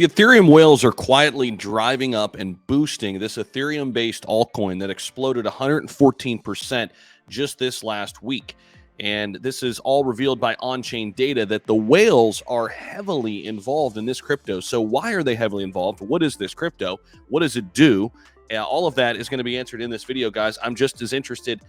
The Ethereum whales are quietly driving up and boosting this Ethereum-based altcoin that exploded 114% just this last week. And this is all revealed by on-chain data that the whales are heavily involved in this crypto. So why are they heavily involved? What is this crypto? What does it do? All of that is going to be answered in this video, guys. I'm just as interested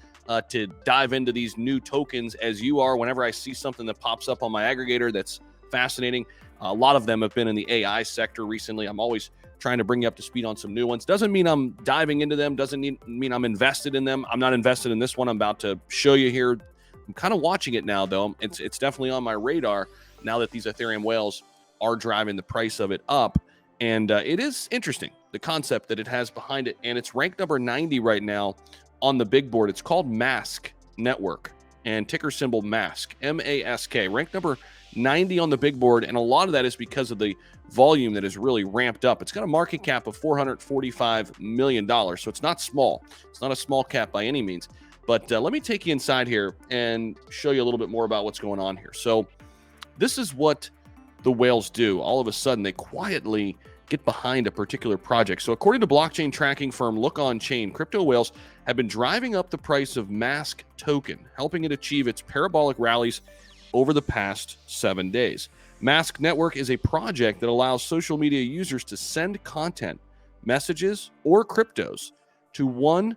to dive into these new tokens as you are. Whenever I see something that pops up on my aggregator that's fascinating, a lot of them have been in the AI sector recently. I'm always trying to bring you up to speed on some new ones. Doesn't mean I'm diving into them. Doesn't mean I'm invested in them. I'm not invested in this one I'm about to show you here. I'm kind of watching it now, though. It's definitely on my radar now that these Ethereum whales are driving the price of it up. And it is interesting, the concept that it has behind it. And it's ranked number 90 right now on the big board. It's called Mask Network and ticker symbol MASK, M-A-S-K, ranked number 90 on the big board. And a lot of that is because of the volume that is really ramped up. It's got a market cap of $445 million. So it's not small. It's not a small cap by any means. But let me take you inside here and show you a little bit more about what's going on here. So this is what the whales do. All of a sudden, they quietly get behind a particular project. So according to blockchain tracking firm LookOnChain, crypto whales have been driving up the price of Mask token, helping it achieve its parabolic rallies over the past 7 days. Mask Network is a project that allows social media users to send content, messages, or cryptos to one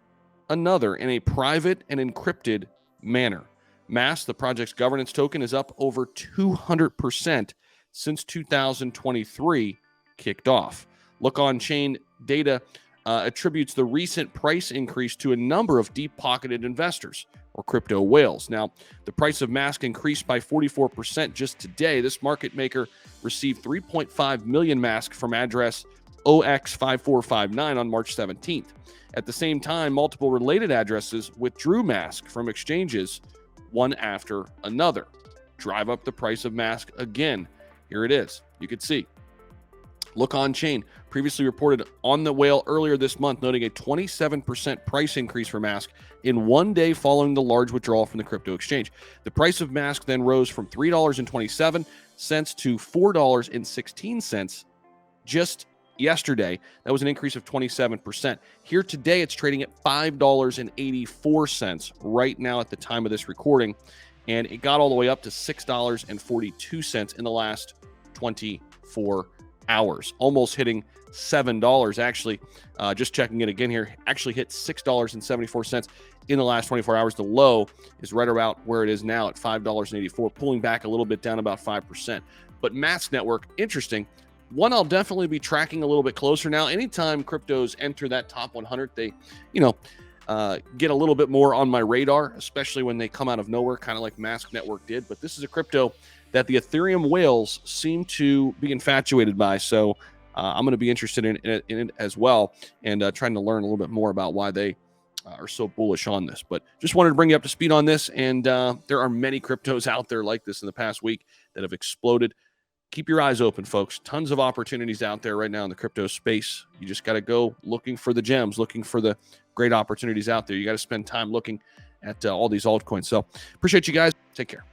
another in a private and encrypted manner. Mask, the project's governance token, is up over 200% since 2023 kicked off. LookOnChain data attributes the recent price increase to a number of deep-pocketed investors, or crypto whales. Now, the price of Mask increased by 44% just today. This market maker received 3.5 million Mask from address OX5459 on March 17th. At the same time, multiple related addresses withdrew Mask from exchanges one after another. Drive up the price of Mask again. Here it is. You can see. LookOnChain previously reported on the whale earlier this month, noting a 27% price increase for Mask in 1 day following the large withdrawal from the crypto exchange. The price of Mask then rose from $3.27 to $4.16 just yesterday. That was an increase of 27%. Here today, it's trading at $5.84 right now at the time of this recording, and it got all the way up to $6.42 in the last 24 hours, almost hitting $7. Actually, just checking it again here, actually hit $6.74 in the last 24 hours. The low is right about where it is now at $5.84, pulling back a little bit down about 5%. But Mask Network, interesting. One I'll definitely be tracking a little bit closer now. Anytime cryptos enter that top 100, they, get a little bit more on my radar, especially when they come out of nowhere, kind of like Mask Network did. But this is a crypto that the Ethereum whales seem to be infatuated by. So I'm going to be interested in it as well, and trying to learn a little bit more about why they are so bullish on this. But just wanted to bring you up to speed on this. And there are many cryptos out there like this in the past week that have exploded. Keep your eyes open, folks. Tons of opportunities out there right now in the crypto space. You just got to go looking for the gems, looking for the great opportunities out there. You got to spend time looking at all these altcoins. So appreciate you guys. Take care.